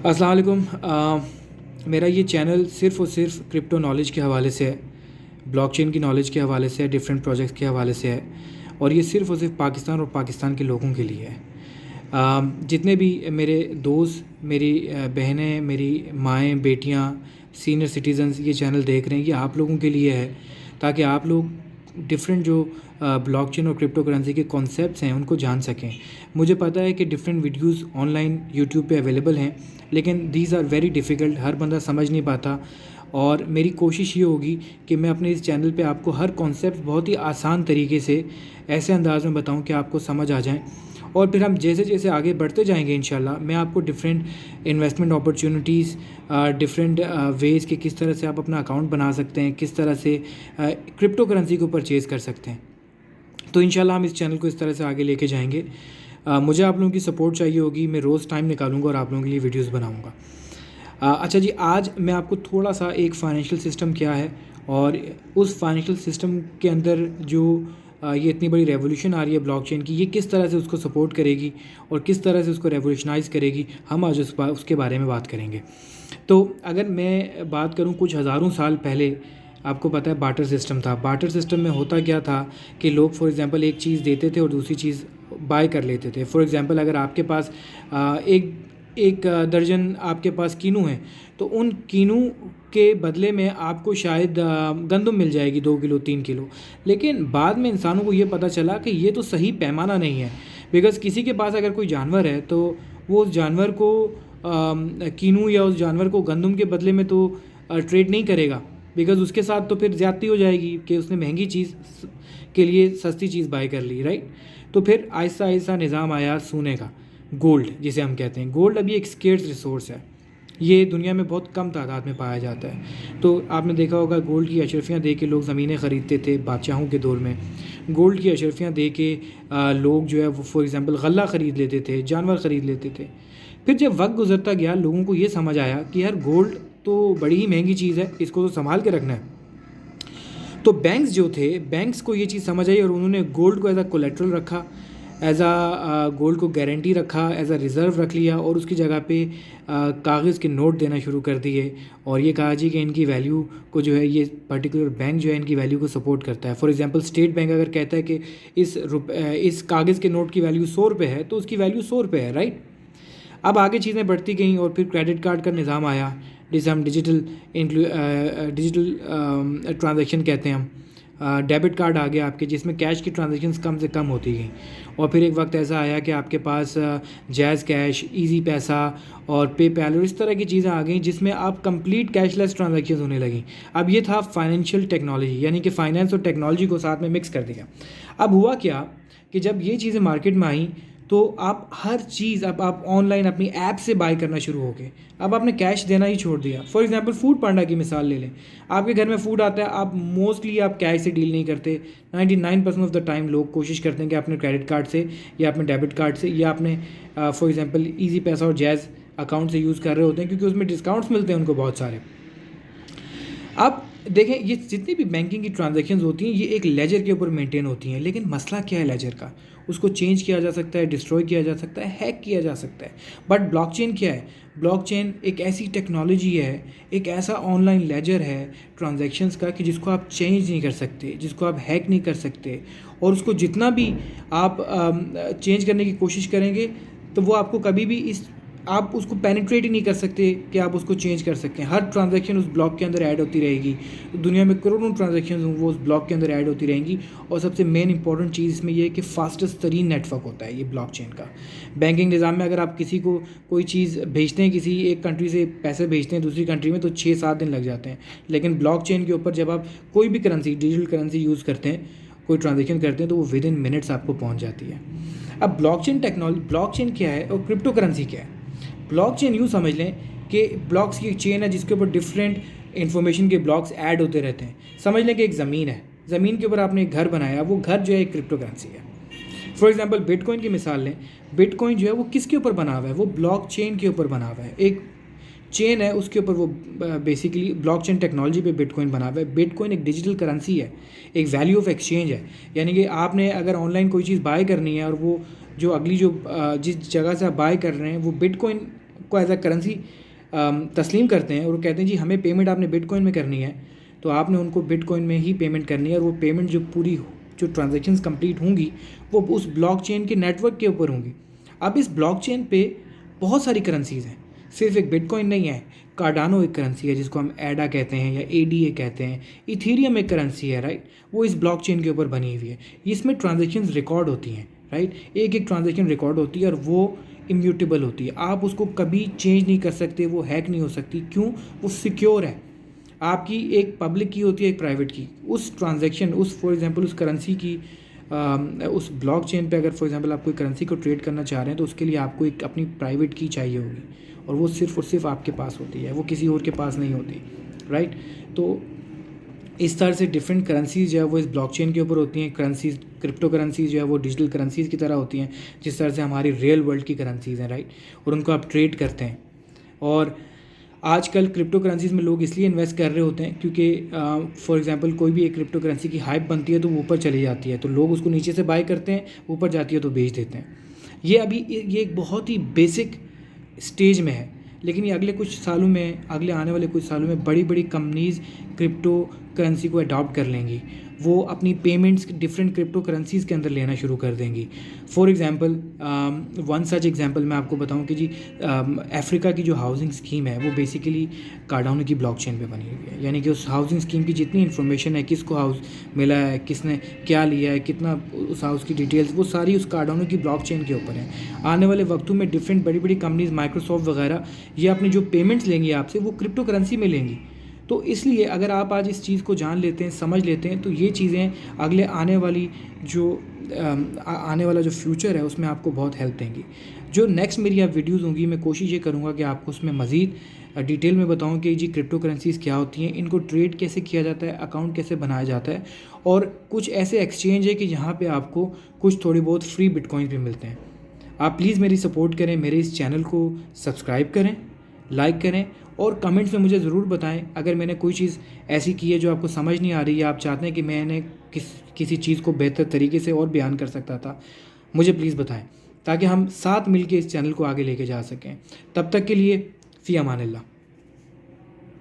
अस्सलाम वालेकुम। मेरा ये चैनल सिर्फ़ और सिर्फ क्रिप्टो नॉलेज के हवाले से है, ब्लॉकचेन की नॉलेज के हवाले से है, डिफरेंट प्रोजेक्ट्स के हवाले से है और ये सिर्फ़ और सिर्फ पाकिस्तान और पाकिस्तान के लोगों के लिए है। जितने भी मेरे दोस्त, मेरी बहनें, मेरी माएँ, बेटियाँ, सीनियर सिटीज़न्स ये चैनल देख रहे हैं, ये आप लोगों के लिए है ताकि आप लोग डिफरेंट जो ब्लॉकचेन और क्रिप्टो करेंसी के कॉन्सेप्ट्स हैं उनको जान सकें। मुझे पता है कि डिफरेंट वीडियोस ऑनलाइन यूट्यूब पे अवेलेबल हैं, लेकिन दीज आर वेरी डिफ़िकल्ट, हर बंदा समझ नहीं पाता। और मेरी कोशिश ये होगी कि मैं अपने इस चैनल पे आपको हर कॉन्सेप्ट बहुत ही आसान तरीके से ऐसे अंदाज़ में बताऊं कि आपको समझ आ जाए। और फिर हम जैसे जैसे आगे बढ़ते जाएंगे इंशाल्लाह मैं आपको different investment opportunities, different ways कि किस तरह से आप अपना अकाउंट बना सकते हैं, किस तरह से क्रिप्टो करेंसी को परचेज़ कर सकते हैं। तो इंशाल्लाह हम इस चैनल को इस तरह से आगे लेके जाएंगे। मुझे आप लोगों की सपोर्ट चाहिए होगी, मैं रोज़ टाइम निकालूंगा और आप लोगों के लिए वीडियोस बनाऊंगा। अच्छा जी, आज मैं आपको थोड़ा सा एक फ़ाइनेंशियल सिस्टम क्या है और उस फाइनेंशियल सिस्टम के अंदर जो ये इतनी बड़ी रेवोल्यूशन आ रही है ब्लॉकचेन की, ये किस तरह से उसको सपोर्ट करेगी और किस तरह से उसको रेवोल्यूशनाइज़ करेगी, हम आज उसके बारे में बात करेंगे। तो अगर मैं बात करूँ कुछ हज़ारों साल पहले, आपको पता है बाटर सिस्टम था। बाटर सिस्टम में होता क्या था कि लोग फॉर एग्ज़ाम्पल एक चीज़ देते थे और दूसरी चीज़ बाय कर लेते थे। फॉर एग्ज़ाम्पल अगर आपके पास एक एक दर्जन आपके पास कीनू हैं, तो उन कीनू के बदले में आपको शायद गंदम मिल जाएगी 2 किलो 3 किलो। लेकिन बाद में इंसानों को ये पता चला कि ये तो सही पैमाना नहीं है, बिकॉज़ किसी के पास अगर कोई जानवर है तो वो उस जानवर को कीनू या उस जानवर को गंदम के बदले में तो ट्रेड नहीं करेगा, बिकॉज़ उसके साथ तो फिर ज़्यादती हो जाएगी कि उसने महंगी चीज़ के लिए सस्ती चीज़ बाय कर ली, राइट। तो फिर आहिस्ता आहिस्ता निज़ाम आया सोने का, गोल्ड जिसे हम कहते हैं। गोल्ड अभी एक स्केर्स रिसोर्स है, ये दुनिया में बहुत कम तादाद में पाया जाता है। तो आपने देखा होगा गोल्ड की अशरफियाँ दे के लोग ज़मीनें ख़रीदते थे बादशाहों के दौर में। गोल्ड की अशरफियाँ दे के लोग जो है वो फॉर एग्ज़ाम्पल गल्ला ख़रीद लेते थे, जानवर ख़रीद लेते थे। फिर जब वक्त गुजरता गया लोगों को ये समझ आया कि यार गोल्ड तो बड़ी ही महंगी चीज़ है, इसको तो संभाल के रखना है। तो बैंक्स जो थे, बैंक्स को ये चीज़ समझ आई और उन्होंने गोल्ड को एज अ कोलेट्रल रखा, एज आ गोल्ड को गारंटी रखा, एज अ रिज़र्व रख लिया और उसकी जगह पे कागज़ के नोट देना शुरू कर दिए। और ये कहा जी कि इनकी वैल्यू को जो है ये पर्टिकुलर बैंक जो है इनकी वैल्यू को सपोर्ट करता है। फॉर एग्जांपल स्टेट बैंक अगर कहता है कि इस कागज़ के नोट की वैल्यू 100 रुपये है तो उसकी वैल्यू 100 रुपये है, राइट। अब आगे चीज़ें बढ़ती गईं और फिर क्रेडिट कार्ड का निज़ाम आया, जिसे हम डिजिटल ट्रांजैक्शन कहते हैं हम। डेबिट कार्ड आ गया आपके, जिसमें कैश की ट्रांजैक्शंस कम से कम होती गई। और फिर एक वक्त ऐसा आया कि आपके पास जैज़ कैश, इजी पैसा और पेपैल और इस तरह की चीज़ें आ गई जिसमें आप कंप्लीट कैशलेस ट्रांजैक्शंस होने लगी। अब ये था फाइनेंशियल टेक्नोलॉजी, यानी कि फ़ाइनेंस और टेक्नोलॉजी को साथ में मिक्स कर दिया। अब हुआ क्या कि जब ये चीज़ें मार्केट में आई तो आप हर चीज़ अब आप ऑनलाइन अपनी ऐप से बाय करना शुरू हो गए। अब आपने कैश देना ही छोड़ दिया। फॉर एग्जांपल फूड पांडा की मिसाल ले लें, आपके घर में फूड आता है, आप मोस्टली आप कैश से डील नहीं करते। 99% ऑफ द टाइम लोग कोशिश करते हैं कि अपने क्रेडिट कार्ड से या अपने डेबिट कार्ड से या अपने फॉर एग्जांपल ईजी पैसा और जैज़ अकाउंट से यूज़ कर रहे होते हैं, क्योंकि उसमें डिस्काउंट्स मिलते हैं उनको बहुत सारे। अब देखें, ये जितनी भी बैंकिंग की ट्रांजैक्शंस होती हैं ये एक लेजर के ऊपर मेंटेन होती हैं, लेकिन मसला क्या है लेजर का, उसको चेंज किया जा सकता है, डिस्ट्रॉय किया जा सकता है, हैक किया जा सकता है। बट ब्लॉकचेन क्या है? ब्लॉकचेन एक ऐसी टेक्नोलॉजी है, एक ऐसा ऑनलाइन लेजर है ट्रांजैक्शंस का कि जिसको आप चेंज नहीं कर सकते, जिसको आप हैक नहीं कर सकते। और उसको जितना भी आप चेंज करने की कोशिश करेंगे तो वो आपको कभी भी आप उसको पेनिट्रेट ही नहीं कर सकते कि आप उसको चेंज कर सकें। हर ट्रांजैक्शन उस ब्लॉक के अंदर ऐड होती रहेगी। दुनिया में करोड़ों ट्रांजैक्शन वो उस ब्लॉक के अंदर ऐड होती रहेंगी। और सबसे मेन इंपॉर्टेंट चीज़ इसमें यह है कि फास्टेस्ट तरीन नेटवर्क होता है ये ब्लॉकचेन का। बैंकिंग निज़ाम में अगर आप किसी को कोई चीज़ भेजते हैं, किसी एक कंट्री से पैसे भेजते हैं दूसरी कंट्री में, तो 6-7 दिन लग जाते हैं। लेकिन ब्लॉकचेन के ऊपर जब आप कोई भी करेंसी, डिजिटल करेंसी यूज़ करते हैं, कोई ट्रांजेक्शन करते हैं, तो वो विद इन मिनट्स आपको पहुँच जाती है। अब ब्लॉकचेन क्या है और क्रिप्टो करेंसी क्या है? ब्लॉकचेन यूँ समझ लें कि ब्लॉक्स की एक चेन है जिसके ऊपर डिफरेंट इन्फॉर्मेशन के ब्लॉक्स ऐड होते रहते हैं। समझ लें कि एक ज़मीन है, ज़मीन के ऊपर आपने एक घर बनाया, वो घर जो है एक क्रिप्टो करेंसी है। फॉर एग्जांपल बिटकॉइन की मिसाल लें, बिटकॉइन जो है वो किसके ऊपर बना हुआ है? वो ब्लॉकचेन के ऊपर बना हुआ है। एक चेन है उसके ऊपर वो बेसिकली ब्लॉकचेन टेक्नोलॉजी पे बिटकॉइन बना हुआ है। बिटकॉइन एक डिजिटल करेंसी है, एक वैल्यू ऑफ एक्सचेंज है। यानी कि आपने अगर ऑनलाइन कोई चीज़ बाय करनी है और वो जो जिस जगह से आप बाय कर रहे हैं वो बिटकॉइन को एज अ करेंसी तस्लीम करते हैं और वो कहते हैं जी हमें पेमेंट आपने बिटकॉइन में करनी है, तो आपने उनको बिटकॉइन में ही पेमेंट करनी है और वो पेमेंट जो ट्रांजैक्शंस कंप्लीट होंगी वो उस ब्लॉकचेन के नेटवर्क के ऊपर होंगी। अब इस ब्लॉकचेन पे बहुत सारी करेंसीज़ हैं, सिर्फ एक बिटकॉइन नहीं है। कार्डानो एक करेंसी है जिसको हम एडा कहते हैं या एडीए कहते हैं। इथेरियम एक करेंसी है, राइट, वो इस ब्लॉकचेन के ऊपर बनी हुई है। इसमें ट्रांजैक्शंस रिकॉर्ड होती हैं, राइट, एक एक ट्रांजैक्शन रिकॉर्ड होती है और वो इम्यूटेबल होती है। आप उसको कभी चेंज नहीं कर सकते, वो हैक नहीं हो सकती। क्यों? वो सिक्योर है। आपकी एक पब्लिक की होती है, एक प्राइवेट की। उस ट्रांजैक्शन, उस फॉर एग्जांपल उस करेंसी की उस ब्लॉकचेन पे अगर फॉर एग्जांपल आप कोई करेंसी को ट्रेड करना चाह रहे हैं तो उसके लिए आपको एक अपनी प्राइवेट की चाहिए होगी और वो सिर्फ और सिर्फ आपके पास होती है, वो किसी और के पास नहीं होती, राइट। तो इस तरह से डिफरेंट करेंसीज़ जो है वो इस ब्लॉकचेन के ऊपर होती हैं। करेंसीज़, क्रिप्टो करेंसीज़ जो है वो डिजिटल करेंसीज़ की तरह होती हैं, जिस तरह से हमारी रियल वर्ल्ड की करेंसीज़ हैं, राइट, और उनको आप ट्रेड करते हैं। और आजकल क्रिप्टो करेंसीज़ में लोग इसलिए इन्वेस्ट कर रहे होते हैं क्योंकि फॉर एग्जांपल कोई भी एक क्रिप्टो करेंसी की हाइप बनती है तो वो ऊपर चली जाती है, तो लोग उसको नीचे से बाय करते हैं, ऊपर जाती है तो बेच देते हैं। ये एक बहुत ही बेसिक स्टेज में है, लेकिन ये अगले कुछ सालों में, अगले आने वाले कुछ सालों में बड़ी बड़ी कंपनीज़ क्रिप्टो करेंसी को अडॉप्ट कर लेंगी। वो अपनी पेमेंट्स डिफरेंट क्रिप्टो करेंसीज़ के अंदर लेना शुरू कर देंगी। For example one such example मैं आपको बताऊं कि जी अफ्रीका की जो हाउसिंग स्कीम है वो बेसिकली कार्डानो की ब्लॉकचेन पे बनी हुई है। यानी कि उस हाउसिंग स्कीम की जितनी इन्फॉर्मेशन है, किसको हाउस मिला है, किसने क्या लिया है, कितना उस हाउस की डिटेल्स, वो सारी उस कार्डानो की ब्लॉकचेन के ऊपर है। आने वाले वक्तों में डिफरेंट बड़ी बड़ी कंपनीज़, माइक्रोसॉफ्ट वगैरह, ये अपनी जो पेमेंट्स लेंगी आपसे वो क्रिप्टो करेंसी में लेंगी। तो इसलिए अगर आप आज इस चीज़ को जान लेते हैं, समझ लेते हैं, तो ये चीज़ें अगले आने वाला जो फ्यूचर है उसमें आपको बहुत हेल्प देंगी। जो नेक्स्ट मेरी आप वीडियोज़ होंगी, मैं कोशिश ये करूँगा कि आपको उसमें मज़ीद डिटेल में बताऊँ कि जी क्रिप्टो करेंसीज़ क्या होती हैं, इनको ट्रेड कैसे किया जाता है, अकाउंट कैसे बनाया जाता है, और कुछ ऐसे एक्सचेंज है कि जहाँ पे आपको कुछ थोड़ी बहुत फ्री बिटकॉइन भी मिलते हैं। आप प्लीज़ मेरी सपोर्ट करें, मेरे इस चैनल को सब्सक्राइब करें, लाइक करें और कमेंट्स में मुझे ज़रूर बताएं अगर मैंने कोई चीज़ ऐसी की है जो आपको समझ नहीं आ रही है, आप चाहते हैं कि मैंने किसी चीज़ को बेहतर तरीके से और बयान कर सकता था, मुझे प्लीज़ बताएं ताकि हम साथ मिलकर इस चैनल को आगे लेके जा सकें। तब तक के लिए फ़ी अमान अल्लाह।